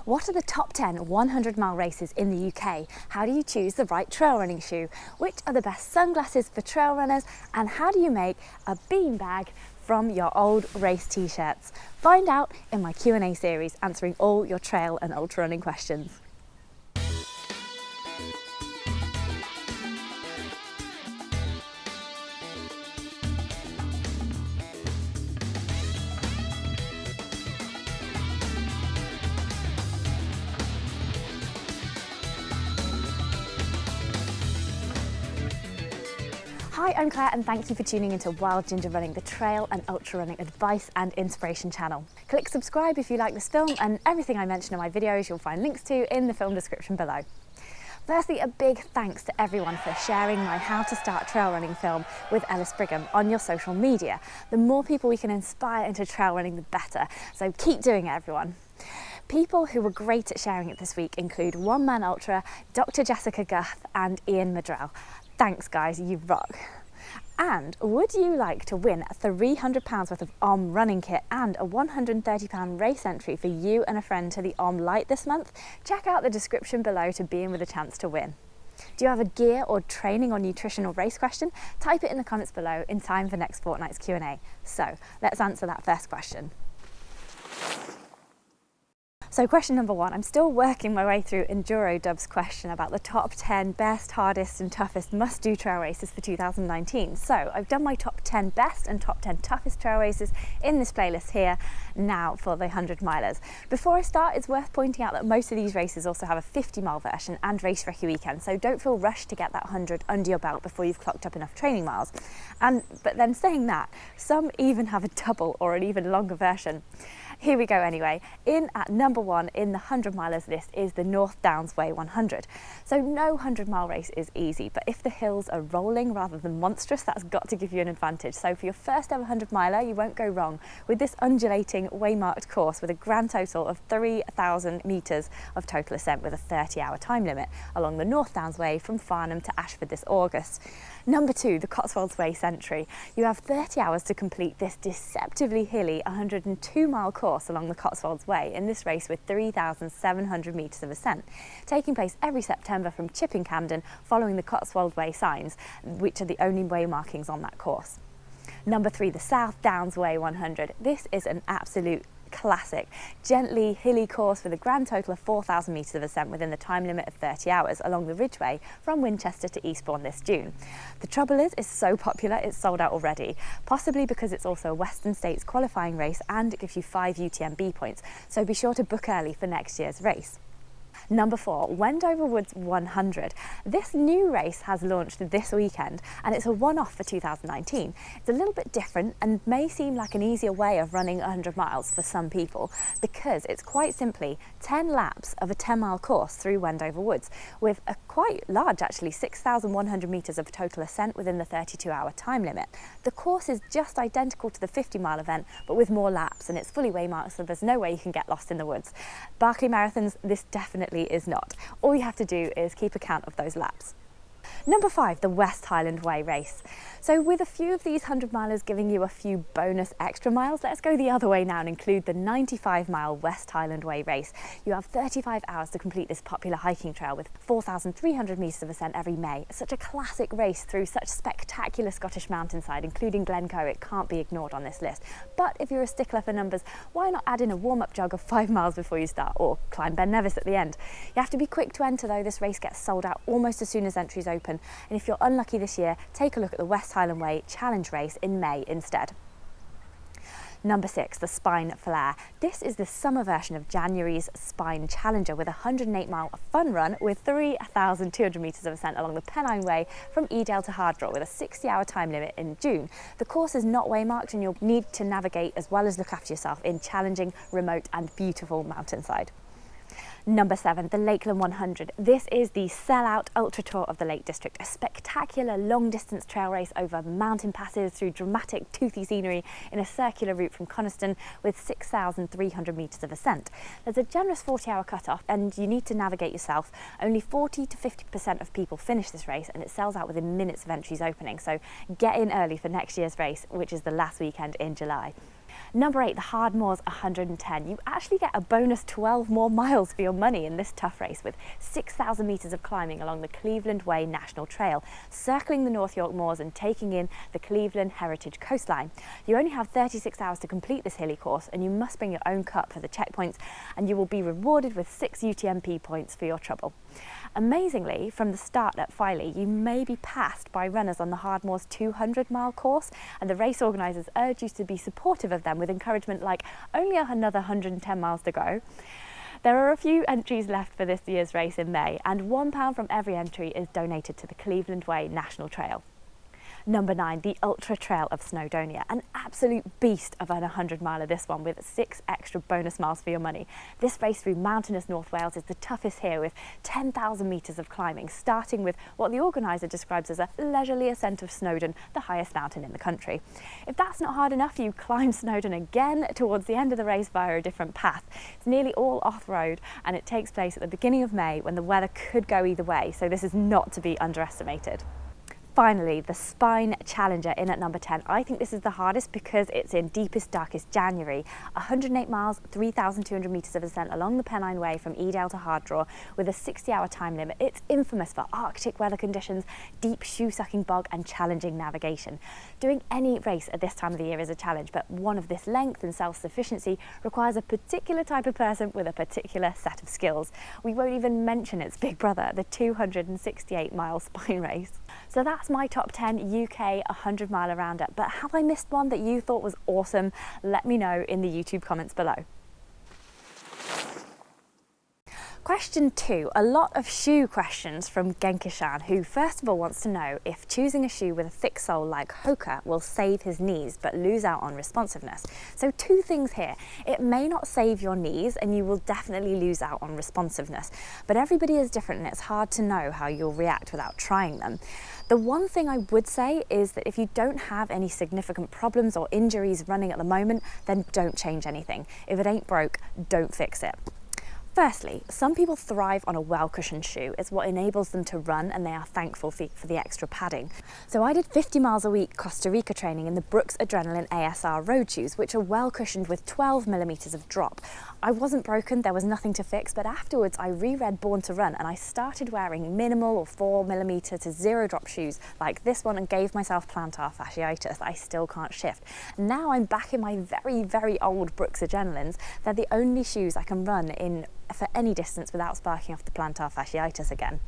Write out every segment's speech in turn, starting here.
What are the top 10 100-mile races in the UK? How do you choose the right trail running shoe? Which are the best sunglasses for trail runners? And how do you make a beanbag from your old race t-shirts? Find out in my Q&A series, answering all your trail and ultra running questions. Hi, I'm Claire and thank you for tuning into Wild Ginger Running, the trail and ultra running advice and inspiration channel. Click subscribe if you like this film, and everything I mention in my videos you'll find links to in the film description below. Firstly, a big thanks to everyone for sharing my How to Start Trail Running film with Ellis Brigham on your social media. The more people we can inspire into trail running, the better. So keep doing it, everyone. People who were great at sharing it this week include One Man Ultra, Dr. Jessica Guth and Ian Madrell. Thanks guys, you rock. And would you like to win £300 worth of OM running kit and a £130 race entry for you and a friend to the OM Light this month? Check out the description below to be in with a chance to win. Do you have a gear or training or nutrition or race question? Type it in the comments below in time for next fortnight's Q&A. So let's answer that first question. So question number one, I'm still working my way through Enduro Dub's question about the top 10 best, hardest and toughest must-do trail races for 2019. So I've done my top 10 best and top 10 toughest trail races in this playlist here now for the 100 milers. Before I start, it's worth pointing out that most of these races also have a 50-mile version and race recce weekend, so don't feel rushed to get that 100 under your belt before you've clocked up enough training miles. But then saying that, some even have a double or an even longer version. Here we go anyway. In at number one in the 100 milers list is the North Downs Way 100. So no 100-mile race is easy, but if the hills are rolling rather than monstrous, that's got to give you an advantage. So for your first ever 100 miler, you won't go wrong with this undulating waymarked course with a grand total of 3,000 metres of total ascent with a 30-hour time limit along the North Downs Way from Farnham to Ashford this August. Number two, the Cotswolds Way Century. You have 30 hours to complete this deceptively hilly 102-mile course along the Cotswolds Way in this race with 3,700 metres of ascent, taking place every September from Chipping Camden following the Cotswold Way signs, which are the only way markings on that course. Number three, the South Downs Way 100. This is an absolute classic, gently hilly course with a grand total of 4,000 metres of ascent within the time limit of 30 hours along the Ridgeway from Winchester to Eastbourne this June. The trouble is, it's so popular it's sold out already, possibly because it's also a Western States qualifying race and it gives you 5 UTMB points, so be sure to book early for next year's race. Number four, Wendover Woods 100. This new race has launched this weekend and it's a one-off for 2019. It's a little bit different and may seem like an easier way of running 100 miles for some people because it's quite simply 10 laps of a 10-mile course through Wendover Woods with a quite large, actually 6,100 metres of total ascent within the 32-hour time limit. The course is just identical to the 50-mile event but with more laps, and it's fully waymarked, so there's no way you can get lost in the woods. Barclay Marathons, this definitely is not. All you have to do is keep account of those laps. Number five, the West Highland Way race. So with a few of these 100 milers giving you a few bonus extra miles, let's go the other way now and include the 95-mile West Highland Way race. You have 35 hours to complete this popular hiking trail with 4,300 metres of ascent every May. It's such a classic race through such spectacular Scottish mountainside, including Glencoe. It can't be ignored on this list. But if you're a stickler for numbers, why not add in a warm-up jog of 5 miles before you start, or climb Ben Nevis at the end? You have to be quick to enter though. This race gets sold out almost as soon as entries open, and if you're unlucky this year, take a look at the West Highland Way Challenge race in May instead. Number six, the Spine Flare. This is the summer version of January's Spine Challenger with a 108-mile fun run with 3,200 metres of ascent along the Pennine Way from Edale to Hardrock with a 60-hour time limit in June. The course is not waymarked and you'll need to navigate as well as look after yourself in challenging, remote and beautiful mountainside. Number seven, the Lakeland 100. This is the sellout ultra tour of the Lake District, a spectacular long distance trail race over mountain passes through dramatic toothy scenery in a circular route from Coniston with 6,300 metres of ascent. There's a generous 40-hour cut-off and you need to navigate yourself. Only 40 to 50% of people finish this race and it sells out within minutes of entries opening, so get in early for next year's race, which is the last weekend in July. Number 8, the Hardmoors 110. You actually get a bonus 12 more miles for your money in this tough race with 6,000 metres of climbing along the Cleveland Way National Trail, circling the North York Moors and taking in the Cleveland Heritage coastline. You only have 36 hours to complete this hilly course, and you must bring your own cup for the checkpoints, and you will be rewarded with 6 UTMP points for your trouble. Amazingly, from the start at Filey, you may be passed by runners on the Hardmoors 200-mile course, and the race organisers urge you to be supportive of them with encouragement like, only another 110 miles to go. There are a few entries left for this year's race in May, and £1 from every entry is donated to the Cleveland Way National Trail. Number 9, the Ultra Trail of Snowdonia, an absolute beast of an 100-miler this one with 6 extra bonus miles for your money. This race through mountainous North Wales is the toughest here with 10,000 metres of climbing, starting with what the organiser describes as a leisurely ascent of Snowdon, the highest mountain in the country. If that's not hard enough, you climb Snowdon again towards the end of the race via a different path. It's nearly all off-road, and it takes place at the beginning of May when the weather could go either way, so this is not to be underestimated. Finally, the Spine Challenger in at number 10. I think this is the hardest because it's in deepest, darkest January. 108 miles, 3,200 metres of ascent along the Pennine Way from Edale to Harddraw with a 60-hour time limit. It's infamous for Arctic weather conditions, deep shoe-sucking bog and challenging navigation. Doing any race at this time of the year is a challenge, but one of this length and self-sufficiency requires a particular type of person with a particular set of skills. We won't even mention its big brother, the 268-mile Spine race. So that's my top 10 UK 100-mile roundup, but have I missed one that you thought was awesome? Let me know in the YouTube comments below. Question 2, a lot of shoe questions from Genkishan, who first of all wants to know if choosing a shoe with a thick sole like Hoka will save his knees but lose out on responsiveness. So 2 things here. It may not save your knees and you will definitely lose out on responsiveness, but everybody is different and it's hard to know how you'll react without trying them. The one thing I would say is that if you don't have any significant problems or injuries running at the moment, then don't change anything. If it ain't broke, don't fix it. Firstly, some people thrive on a well-cushioned shoe. It's what enables them to run, and they are thankful for the extra padding. So I did 50 miles a week Costa Rica training in the Brooks Adrenaline ASR road shoes, which are well-cushioned with 12 millimeters of drop. I wasn't broken, there was nothing to fix, but afterwards I reread Born to Run and I started wearing minimal or 4 millimeter to 0 drop shoes like this one and gave myself plantar fasciitis that I still can't shift. Now I'm back in my very, very old Brooks Adrenalines. They're the only shoes I can run in for any distance without sparking off the plantar fasciitis again.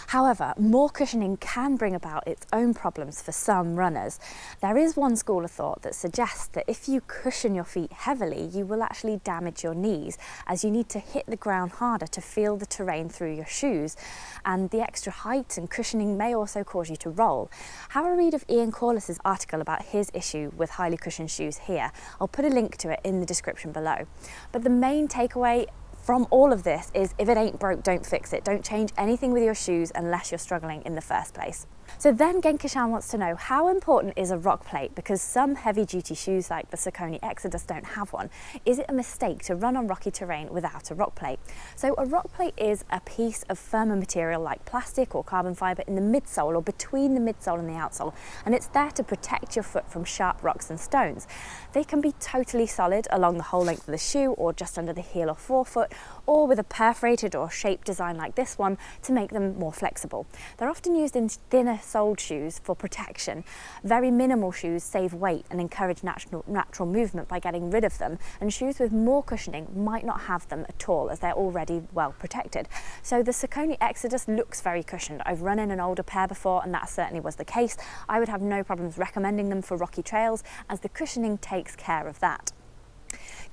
However, more cushioning can bring about its own problems for some runners. There is one school of thought that suggests that if you cushion your feet heavily, you will actually damage your knees, as you need to hit the ground harder to feel the terrain through your shoes, and the extra height and cushioning may also cause you to roll. Have a read of Ian Corliss's article about his issue with highly cushioned shoes here. I'll put a link to it in the description below. But the main takeaway from all of this is if it ain't broke, don't fix it. Don't change anything with your shoes unless you're struggling in the first place. So then Genkishan wants to know, how important is a rock plate? Because some heavy duty shoes like the Saucony Xodus don't have one. Is it a mistake to run on rocky terrain without a rock plate? So a rock plate is a piece of firmer material like plastic or carbon fibre in the midsole or between the midsole and the outsole, and it's there to protect your foot from sharp rocks and stones. They can be totally solid along the whole length of the shoe or just under the heel or forefoot, or with a perforated or shaped design like this one to make them more flexible. They're often used in thinner soled shoes for protection. Very minimal shoes save weight and encourage natural movement by getting rid of them, and shoes with more cushioning might not have them at all as they're already well protected. So the Saucony Xodus looks very cushioned. I've run in an older pair before and that certainly was the case. I would have no problems recommending them for rocky trails as the cushioning takes care of that.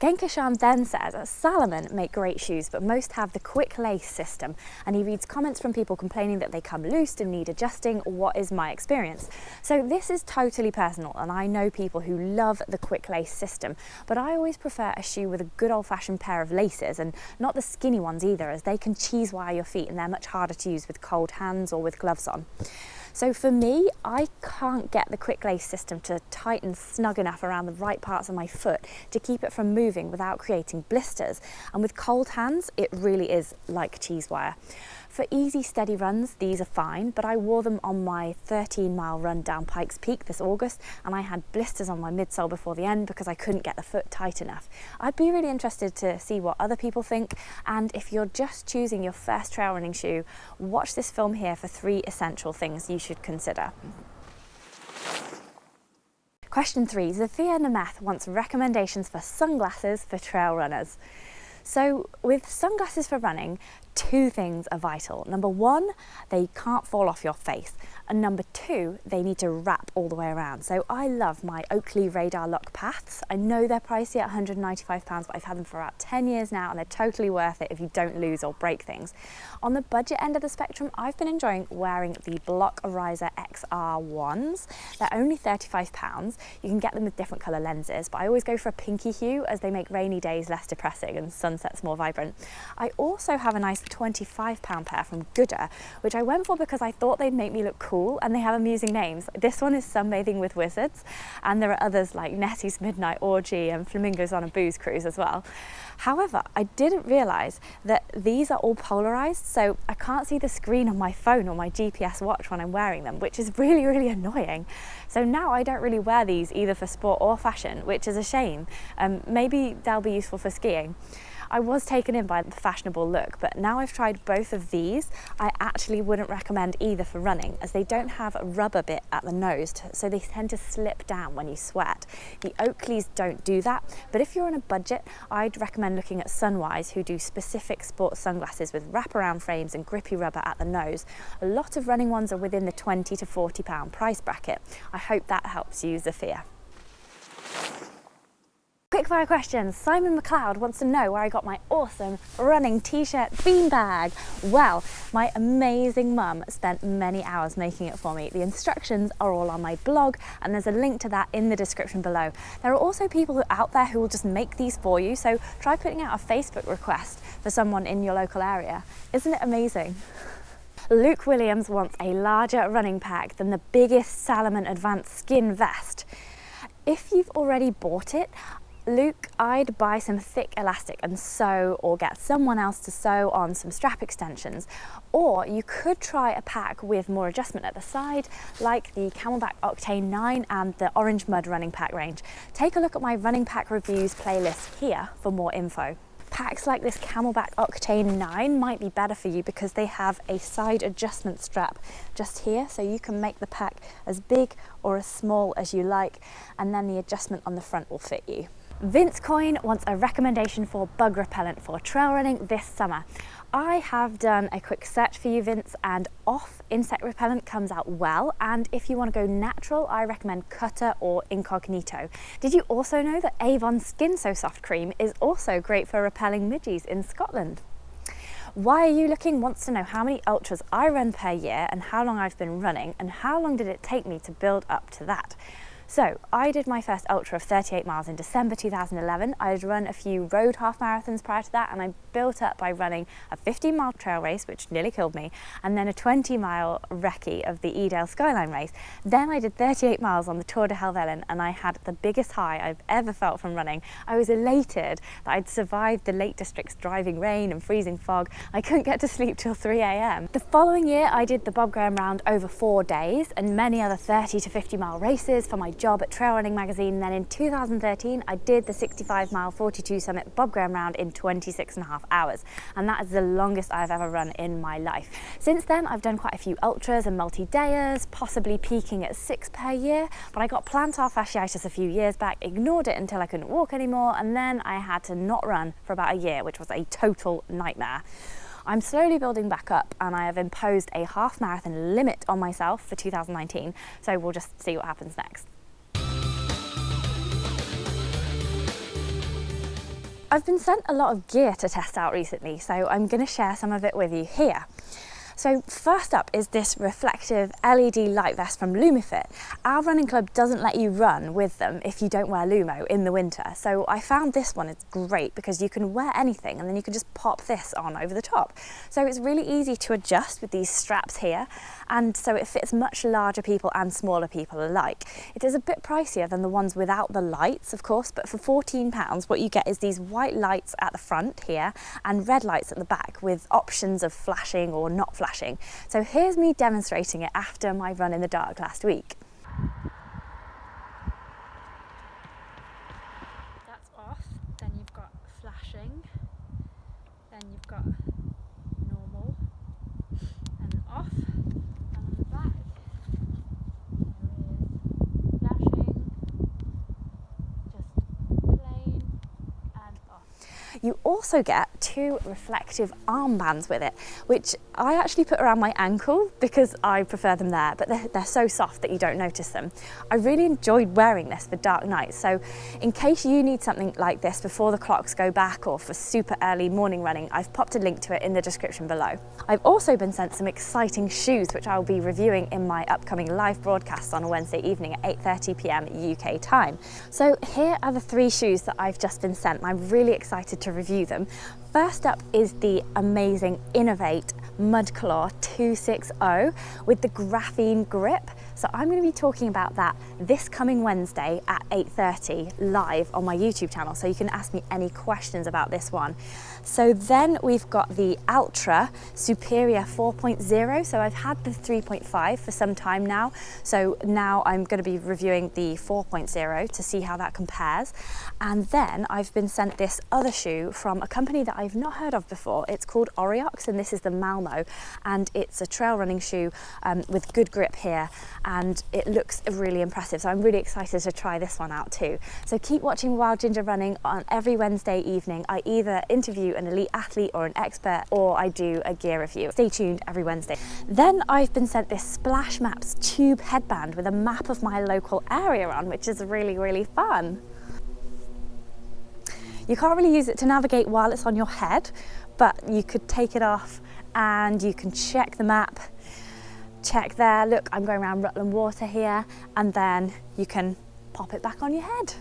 Genkishan then says, Salomon make great shoes, but most have the quick lace system, and he reads comments from people complaining that they come loose and need adjusting. What is my experience? So this is totally personal, and I know people who love the quick lace system, but I always prefer a shoe with a good old-fashioned pair of laces, and not the skinny ones either, as they can cheese wire your feet and they're much harder to use with cold hands or with gloves on. So for me, I can't get the quick lace system to tighten snug enough around the right parts of my foot to keep it from moving without creating blisters. And with cold hands, it really is like cheese wire. For easy, steady runs, these are fine, but I wore them on my 13-mile run down Pikes Peak this August, and I had blisters on my midsole before the end because I couldn't get the foot tight enough. I'd be really interested to see what other people think, and if you're just choosing your first trail running shoe, watch this film here for 3 essential things you should consider. Question 3, Zafia Nemeth wants recommendations for sunglasses for trail runners. So with sunglasses for running, 2 things are vital. Number 1, they can't fall off your face. And number 2, they need to wrap all the way around. So I love my Oakley Radar Lock Paths. I know they're pricey at £195, but I've had them for about 10 years now, and they're totally worth it if you don't lose or break things. On the budget end of the spectrum, I've been enjoying wearing the Block Ariza XR1s. They're only £35. You can get them with different colour lenses, but I always go for a pinky hue as they make rainy days less depressing and sunsets more vibrant. I also have a nice £25 pair from Gooder, which I went for because I thought they'd make me look cool, and they have amusing names. This one is Sunbathing with Wizards, and there are others like Nettie's Midnight Orgy and Flamingos on a Booze Cruise as well. However, I didn't realise that these are all polarised, so I can't see the screen on my phone or my GPS watch when I'm wearing them, which is really, really annoying. So now I don't really wear these either for sport or fashion, which is a shame. Maybe they'll be useful for skiing. I was taken in by the fashionable look, but now I've tried both of these, I actually wouldn't recommend either for running, as they don't have a rubber bit at the nose, so they tend to slip down when you sweat. The Oakleys don't do that, but if you're on a budget, I'd recommend looking at Sunwise, who do specific sports sunglasses with wraparound frames and grippy rubber at the nose. A lot of running ones are within the £20 to £40 price bracket. I hope that helps you, Zafia. Quickfire questions. Simon McLeod wants to know where I got my awesome running t-shirt beanbag. Well, my amazing mum spent many hours making it for me. The instructions are all on my blog, and there's a link to that in the description below. There are also people out there who will just make these for you, so try putting out a Facebook request for someone in your local area. Isn't it amazing? Luke Williams wants a larger running pack than the biggest Salomon Advanced Skin Vest. If you've already bought it, Luke, I'd buy some thick elastic and sew, or get someone else to sew on some strap extensions. Or you could try a pack with more adjustment at the side, like the Camelback Octane 9 and the Orange Mud running pack range. Take a look at my running pack reviews playlist here for more info. Packs like this Camelback Octane 9 might be better for you because they have a side adjustment strap just here, so you can make the pack as big or as small as you like, and then the adjustment on the front will fit you. Vince Coyne wants a recommendation for bug repellent for trail running this summer. I have done a quick search for you, Vince, and off insect repellent comes out well, and if you want to go natural, I recommend Cutter or Incognito. Did you also know that Avon Skin So Soft Cream is also great for repelling midges in Scotland? Why Are You Looking wants to know how many ultras I run per year and how long I've been running, and how long did it take me to build up to that. So I did my first ultra of 38 miles in December 2011. I'd run a few road half marathons prior to that, and I built up by running a 15-mile trail race, which nearly killed me, and then a 20-mile recce of the Edale Skyline race. Then I did 38 miles on the Tour de Helvellyn, and I had the biggest high I've ever felt from running. I was elated that I'd survived the Lake District's driving rain and freezing fog. I couldn't get to sleep till 3 a.m. The following year, I did the Bob Graham Round over 4 days and many other 30 to 50-mile races for my job at Trail Running Magazine. Then in 2013, I did the 65-mile 42 Summit Bob Graham Round in 26.5 hours, and that is the longest I've ever run in my life. Since then, I've done quite a few ultras and multi-dayers, possibly peaking at 6 per year, but I got plantar fasciitis a few years back, ignored it until I couldn't walk anymore, and then I had to not run for about a year, which was a total nightmare. I'm slowly building back up, and I have imposed a half marathon limit on myself for 2019, so we'll just see what happens next. I've been sent a lot of gear to test out recently, so I'm going to share some of it with you here. So first up is this reflective LED light vest from Lumifit. Our running club doesn't let you run with them if you don't wear Lumo in the winter, so I found this one is great because you can wear anything and then you can just pop this on over the top. So it's really easy to adjust with these straps here, and so it fits much larger people and smaller people alike. It is a bit pricier than the ones without the lights, of course, but for £14 what you get is these white lights at the front here and red lights at the back with options of flashing or not flashing. So here's me demonstrating it after my run in the dark last week. That's off, then you've got flashing, then you've got normal and off, and on the back there is flashing, just plain and off. You also get 2 reflective armbands with it, which I actually put around my ankle because I prefer them there, but they're so soft that you don't notice them. I really enjoyed wearing this for dark nights, so in case you need something like this before the clocks go back or for super early morning running, I've popped a link to it in the description below. I've also been sent some exciting shoes which I'll be reviewing in my upcoming live broadcasts on a Wednesday evening at 8:30 p.m. UK time. So here are the 3 shoes that I've just been sent and I'm really excited to review them. First up is the amazing Inov8 Mudclaw 260 with the graphene grip. So I'm going to be talking about that this coming Wednesday at 8:30 live on my YouTube channel, so you can ask me any questions about this one. So then we've got the Altra Superior 4.0. So I've had the 3.5 for some time now, so now I'm going to be reviewing the 4.0 to see how that compares. And then I've been sent this other shoe from a company that I've not heard of before. It's called Oriox, and this is the Malmo, and it's a trail running shoe with good grip here, and it looks really impressive. So I'm really excited to try this one out too. So keep watching Wild Ginger Running. On every Wednesday evening I either interview an elite athlete or an expert, or I do a gear review. Stay tuned every Wednesday. Then I've been sent this Splash Maps tube headband with a map of my local area on, which is really fun. You can't really use it to navigate while it's on your head, but you could take it off and you can check the map. Check there, look, I'm going around Rutland Water here, and then you can pop it back on your head.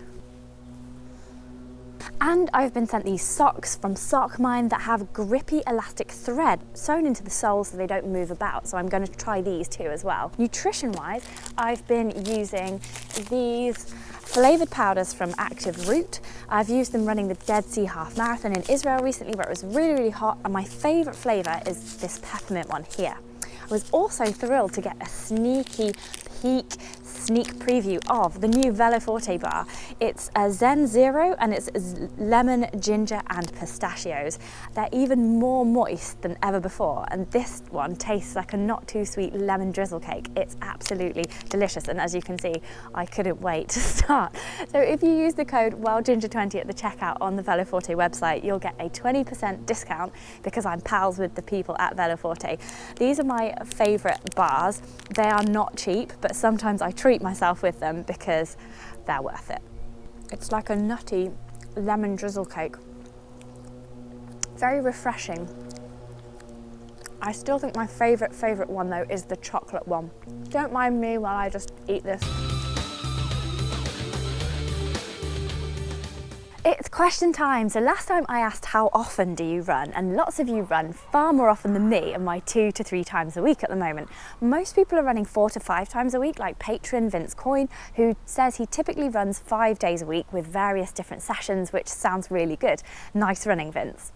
And I've been sent these socks from Saucony that have grippy elastic thread sewn into the soles so they don't move about, so I'm going to try these too as well. Nutrition wise, I've been using these flavoured powders from Active Root. I've used them running the Dead Sea Half Marathon in Israel recently where it was really hot, and my favourite flavour is this peppermint one here. I was also thrilled to get a sneak preview of the new Veloforte bar. It's a Zen Zero and it's lemon, ginger and pistachios. They're even more moist than ever before, and this one tastes like a not too sweet lemon drizzle cake. It's absolutely delicious, and as you can see, I couldn't wait to start. So if you use the code WildGinger20 at the checkout on the Veloforte website, you'll get a 20% discount because I'm pals with the people at Veloforte. These are my favourite bars. They are not cheap, but sometimes I treat myself with them because they're worth it. It's like a nutty lemon drizzle cake. Very refreshing. I still think my favourite one though is the chocolate one. Don't mind me while I just eat this. It's question time. So last time I asked how often do you run, and lots of you run far more often than me and my 2 to 3 times a week at the moment. Most people are running 4 to 5 times a week, like patron Vince Coyne, who says he typically runs 5 days a week with various different sessions, which sounds really good. Nice running, Vince.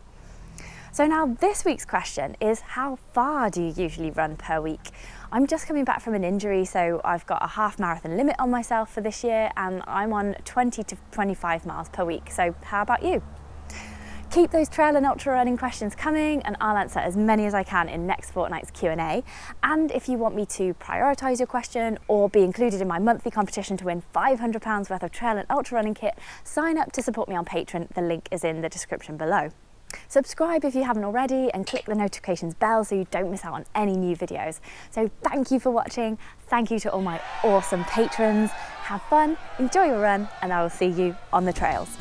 So now this week's question is, how far do you usually run per week? I'm just coming back from an injury, so I've got a half marathon limit on myself for this year, and I'm on 20 to 25 miles per week. So how about you? Keep those trail and ultra running questions coming, and I'll answer as many as I can in next fortnight's Q&A. And if you want me to prioritise your question or be included in my monthly competition to win £500 worth of trail and ultra running kit, sign up to support me on Patreon. The link is in the description below. Subscribe if you haven't already and click the notifications bell so you don't miss out on any new videos. So thank you for watching. Thank you to all my awesome patrons. Have fun, enjoy your run, and I will see you on the trails.